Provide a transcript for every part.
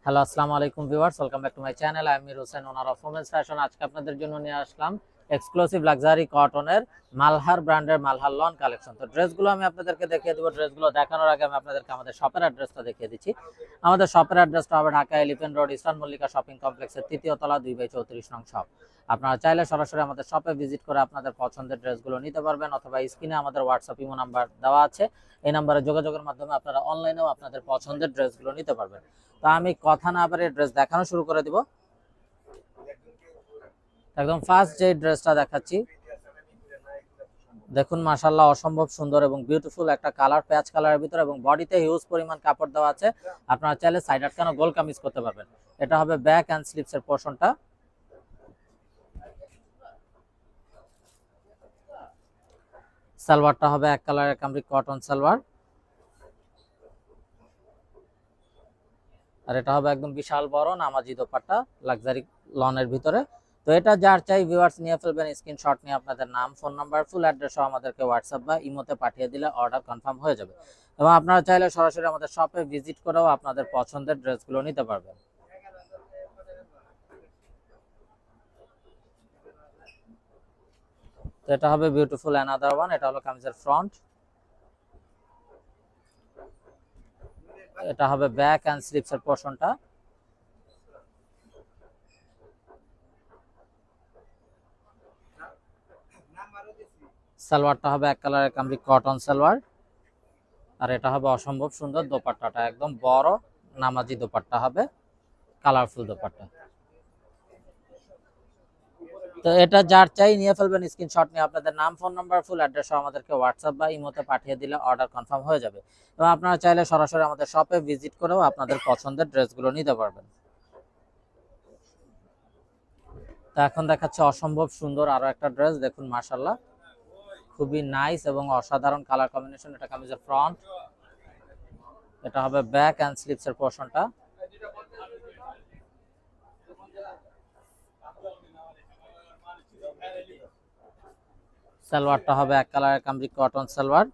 Hello, আসসালামু আলাইকুম viewers, welcome back to my channel. আমি Amir Hossain, owner of women's fashion. আজকে আপনাদের জন্য নিয়ে আসলাম এক্সক্লুসিভ লাক্সারি কটনের মালহার ব্র্যান্ডের মালহার লন কালেকশন। তো ড্রেসগুলো আমি আপনাদেরকে দেখিয়ে দেবো। ড্রেসগুলো দেখানোর আগে আমি আপনাদেরকে আমাদের শপের অ্যাড্রেসটা দেখিয়ে দিচ্ছি। আমাদের শপের অ্যাড্রেসটা হবে Dhaka elephant road, eastern Mallika shopping কমপ্লেক্সের তৃতীয় তলা, 2/34 নং শপ। আপনারা চাইলে সরাসরি আমাদের শপে ভিজিট করে আপনাদের পছন্দের ড্রেসগুলো নিতে পারবেন, অথবা স্ক্রিনে আমাদের হোয়াটসঅ্যাপ ইমো নাম্বার দেওয়া আছে। এই নাম্বারে যোগাযোগের মাধ্যমে আপনারা অনলাইনেও আপনাদের পছন্দের ড্রেসগুলো নিতে পারবেন। তো আমি কথা না বাড়িয়ে ড্রেস দেখানো শুরু করে দিব। একদম ফার্স্ট যে ড্রেসটা দেখাচ্ছি, দেখুন মাশাআল্লাহ অসম্ভব সুন্দর এবং বিউটিফুল একটা কালার, পেঁয়াজ কালারের ভিতরে, এবং বডিতে হিউজ পরিমাণ কাপড় দেওয়া আছে। আপনারা চাইলে সাইড আটকানো গোল কামিজ করতে পারবেন। এটা হবে ব্যাক এন্ড স্লিভস এর পোরশনটা। সালোয়ারটা হবে এক কালারের কামরিক কটন সালোয়ার, আর এটা হবে একদম বিশাল বড় নামাজি দোপাট্টা লাক্সারি লনের ভিতরে। তো এটা যার চাই ভিউয়ার্স নিয়ে ফেলবেন, স্ক্রিনশট নিয়ে আপনাদের নাম, ফোন নাম্বার, ফুল অ্যাড্রেস আমাদেরকে হোয়াটসঅ্যাপ বা ইমোতে পাঠিয়ে দিলে অর্ডার কনফার্ম হয়ে যাবে। এবং আপনারা চাইলে সরাসরি আমাদের শপে ভিজিট করেও আপনাদের পছন্দের ড্রেসগুলো নিতে পারবেন। তো এটা হবে বিউটিফুল অ্যানাদার ওয়ান। এটা হলো কামিজের ফ্রন্ট, এটা হবে ব্যাক অ্যান্ড স্লিভস এর পোরশনটা। সালোয়ারটা হবে এক কালারের কামরিক কটন সালোয়ার, আর এটা হবে অসম্ভব সুন্দর দোপাট্টাটা একদম বড় নামাজি দোপাট্টা হবে, কালারফুল দোপাট্টা। তো এটা যার চাই নিয়ে ফেলবেন, স্ক্রিনশট নিয়ে আপনাদের নাম, ফোন নাম্বার, ফুল অ্যাড্রেস আমাদেরকে হোয়াটসঅ্যাপ বা ইমোতে পাঠিয়ে দিলে অর্ডার কনফার্ম হয়ে যাবে। এবং আপনারা চাইলে সরাসরি আমাদের শপে ভিজিট করেও আপনাদের পছন্দের ড্রেসগুলো নিতে পারবেন। তো এখন দেখাচ্ছে অসম্ভব সুন্দর আরো একটা ড্রেস, দেখুন মাশাআল্লাহ খুবই নাইস এবং অসাধারণ কালার কম্বিনেশন। এটা কামিজের ফ্রন্ট, এটা হবে ব্যাক এন্ড স্লিভস এর পোরশনটা। সালোয়ারটা হবে এক কালারের কামরিক কটন সালোয়ার,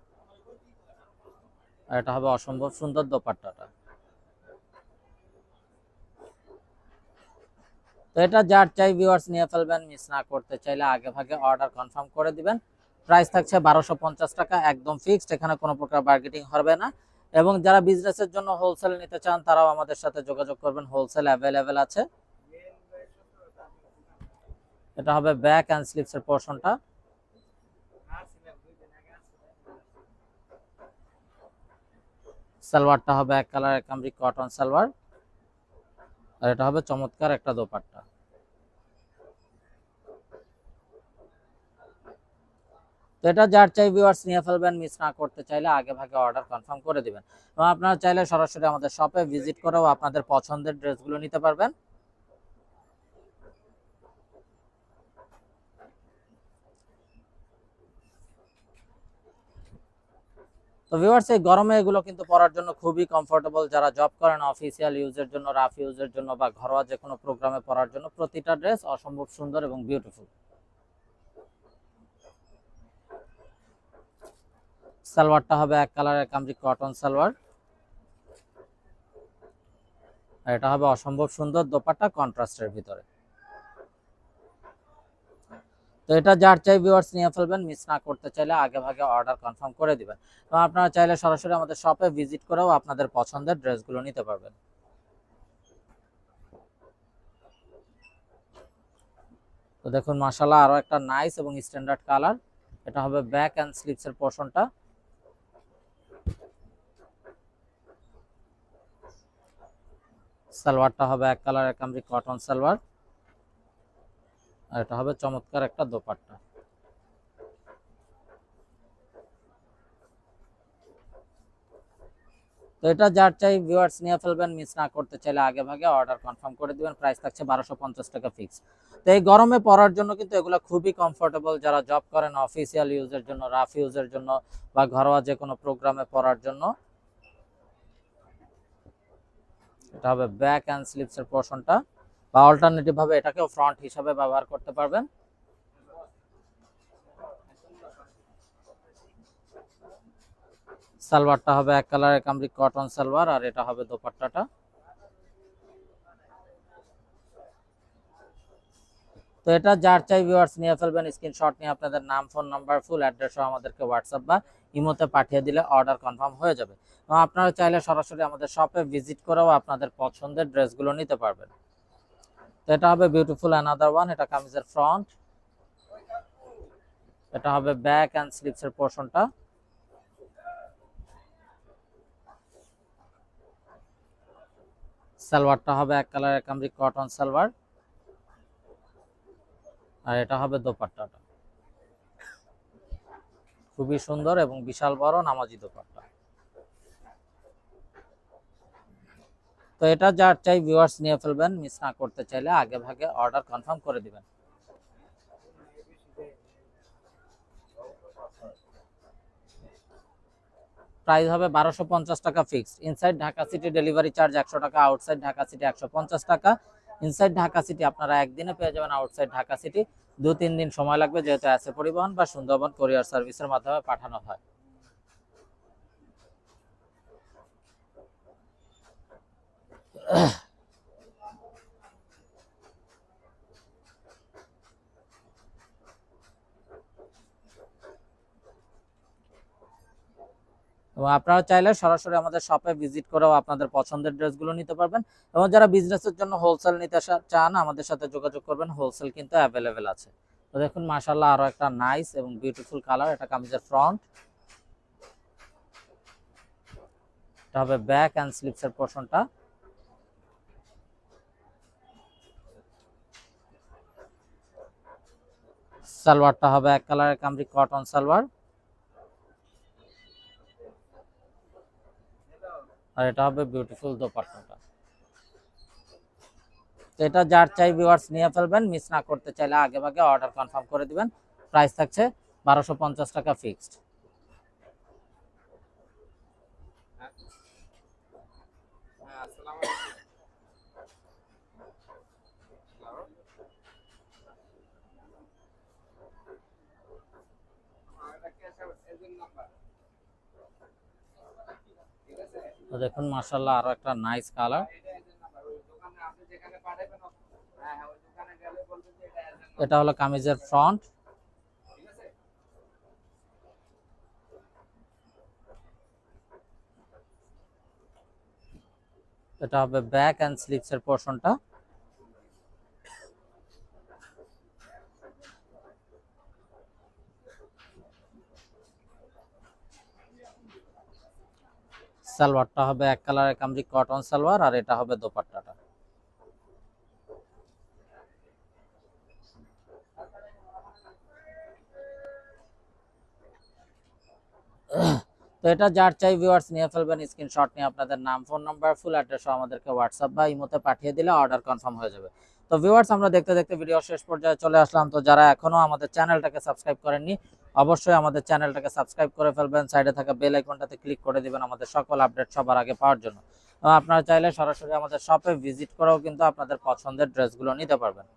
আর এটা হবে অসম্ভব সুন্দর দোপাট্টাটা। তো এটা যার চাই ভিউয়ার্স নিয়ে ফেলবেন, মিস না করতে চাইলে আগে ভাগে অর্ডার কনফার্ম করে দিবেন। প্রাইস থাকছে 1250 টাকা, একদম ফিক্সড, এখানে কোনো প্রকার বার্গেনিং হবে না। এবং যারা বিজনেসের জন্য হোলসেল নিতে চান তারাও আমাদের সাথে যোগাযোগ করবেন, হোলসেল অ্যাভেলেবেল আছে। এটা হবে ব্যাক অ্যান্ড স্লিভস এর পোরশনটা। সালোয়ারটা হবে এক কালারের কামরিক কটন সালোয়ার, আর এটা হবে চমৎকার একটা দোপাট্টা। তো এটা যার চাই ভিউয়ার্স নিয়ে ফেলবেন, মিস না করতে চাইলে আগে ভাগে অর্ডার কনফার্ম করে দিবেন। এবং আপনারা চাইলে সরাসরি আমাদের শপে ভিজিট করেও আপনাদের পছন্দের ড্রেসগুলো নিতে পারবেন। তো ভিউয়ার্স এই গরমে এগুলো কিন্তু পরার জন্য খুবই কমফোর্টেবল। যারা জব করেন, অফিসিয়াল ইউজের জন্য, রাফ ইউজের জন্য, বা ঘরোয়া যে কোনো প্রোগ্রামে পরার জন্য প্রতিটা ড্রেস অসম্ভব সুন্দর এবং বিউটিফুল। সালোয়ারটা হবে এক কালারের কামরিক কটন সালোয়ার, আর এটা হবে অসম্ভব সুন্দর দোপাট্টা কন্ট্রাস্টের ভিতরে। তো এটা যার চাই ভিউয়ার্স নিয়ে ফেলবেন, মিস না করতে চাইলে আগে ভাগে অর্ডার কনফার্ম করে দিবেন। তো আপনারা চাইলে সরাসরি আমাদের শপে ভিজিট করেও আপনাদের পছন্দের ড্রেসগুলো নিতে পারবেন। তো দেখুন মাশাআল্লাহ আরো একটা নাইস এবং স্ট্যান্ডার্ড কালার। এটা হবে ব্যাক এন্ড স্লিভস এর পোরশনটা। সালোয়ারটা হবে এক কালারের কামরিক কটন সালোয়ার, আর এটা হবে চমৎকার একটা দোপাট্টা। তো এটা যার চাই ভিউয়ার্স নিয়ে ফেলবেন, মিস না করতে চাইলে আগে ভাগে অর্ডার কনফার্ম করে দিবেন। প্রাইস থাকছে 1250 টাকা ফিক্স। তো এই গরমে পরার জন্য কিন্তু এগুলো খুবই কমফোর্টেবল। যারা জব করেন, অফিসিয়াল ইউজের জন্য, রাফ ইউজের জন্য, বা ঘরোয়া যে কোনো প্রোগ্রামে পরার জন্য। এটা হবে ব্যাক এন্ড স্লিভস এর পোরশনটা, বা অল্টারনেটিভ ভাবে এটাকেও ফ্রন্ট হিসাবে ব্যবহার করতে পারবেন। সালোয়ারটা হবে এক কালারের কামরিক কটন সালোয়ার, আর এটা হবে দোপাট্টাটা। তো এটা যার চাই ভিউয়ার্স নিয়ে ফেলবেন, স্ক্রিনশট নিয়ে আপনাদের নাম, ফোন নাম্বার, ফুল অ্যাড্রেস সহ আমাদেরকে হোয়াটসঅ্যাপ বা ইমোতে পাঠিয়ে দিলে অর্ডার কনফার্ম হয়ে যাবে। এবং আপনারা চাইলে সরাসরি আমাদের শপে ভিজিট করেও আপনাদের পছন্দের ড্রেসগুলো নিতে পারবেন। তো এটা হবে বিউটিফুল অ্যানাদার ওয়ান। এটা কামিজের ফ্রন্ট, এটা হবে ব্যাক অ্যান্ড স্লিভসের পোর্শনটা। সালোয়ারটা হবে এক কালারের কামরি কটন সালোয়ার, আর এটা হবে দোপাট্টাটা, খুবই সুন্দর এবং বিশাল বড় নামাজি দোপাট্টা। তো এটা যার চাই ভিউয়ার্স নিয়ে ফেলবেন, মিস না করতে চাইলে আগে ভাগে অর্ডার কনফার্ম করে দিবেন। প্রাইস হবে 1250 টাকা fixed. Inside Dhaka city delivery charge 100 টাকা, আউটসাইড ঢাকা সিটি 150 টাকা। ইনসাইড ঢাকা সিটি আপনারা একদিনে পেয়ে যাবেন, আউটসাইড ঢাকা সিটি 2-3 দিন সময় লাগবে, যেহেতু আছে পরিবহন বা সুন্দরবন কোরিয়ার সার্ভিসের মাধ্যমে পাঠানো হয়। এবং আপনারা চাইলে সরাসরি আমাদের শপে ভিজিট করেও আপনাদের পছন্দের ড্রেসগুলো নিতে পারবেন। এবং যারা বিজনেসের জন্য হোলসেল নিতে চান আমাদের সাথে যোগাযোগ করবেন, হোলসেল কিন্তু অ্যাভেলেবেল আছে। তো দেখুন মাশাআল্লাহ আরো একটা নাইস এবং বিউটিফুল কালার। এটা কামিজের ফ্রন্ট, এটা হবে ব্যাক অ্যান্ড স্লিভসের পোর্শনটা। সালোয়ারটা হবে এক কালারের কামরি কটন সালোয়ার, আর এটা হবে বিউটিফুল দোপাট্টাটা। তো এটা যার চাই ভিউয়ার্স নিয়ে ফেলবেন, মিস না করতে চাইলে আগে ভাগে অর্ডার কনফার্ম করে দিবেন। প্রাইস থাকছে 1250 টাকা ফিক্সড। তো দেখুন মাশাআল্লাহ আরো একটা নাইস কালার। এটা হলো কামিজের ফ্রন্ট, এটা হবে ব্যাক অ্যান্ড স্লিভসের পোর্শনটা। সালোয়ারটা হবে এক কালারের কামরি কটন সালোয়ার, আর এটা হবে দোপাট্টাটা। তো এটা যার চাই ভিউয়ার্স নিয়ে ফেলবেন, স্ক্রিনশট নিয়ে আপনাদের নাম, ফোন নাম্বার, ফুল অ্যাড্রেস আমাদেরকে হোয়াটসঅ্যাপ বা ইমোতে পাঠিয়ে দিলে অর্ডার কনফার্ম হয়ে যাবে। তো ভিউয়ার্স আমরা দেখতে দেখতে ভিডিও শেষ পর্যায়ে চলে আসলাম। তো যারা এখনো আমাদের চ্যানেলটাকে সাবস্ক্রাইব করেননি অবশ্যই আমাদের চ্যানেলটাকে সাবস্ক্রাইব করে ফেলবেন, সাইডে থাকা বেল আইকনটাতে ক্লিক করে দিবেন আমাদের সকল আপডেট সবার আগে পাওয়ার জন্য। আপনারা চাইলে সরাসরি আমাদের শপে ভিজিট করেও কিন্তু আপনাদের পছন্দের ড্রেসগুলো নিতে পারবেন।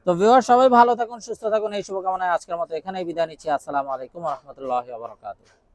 তো ভিউয়ার সবাই ভালো থাকুন, সুস্থ থাকুন, এই শুভকামনায় আজকের মতো এখানেই বিদায় নিচ্ছি। আসসালামু আলাইকুম ওয়া রাহমাতুল্লাহি ওয়া বারাকাতুহু।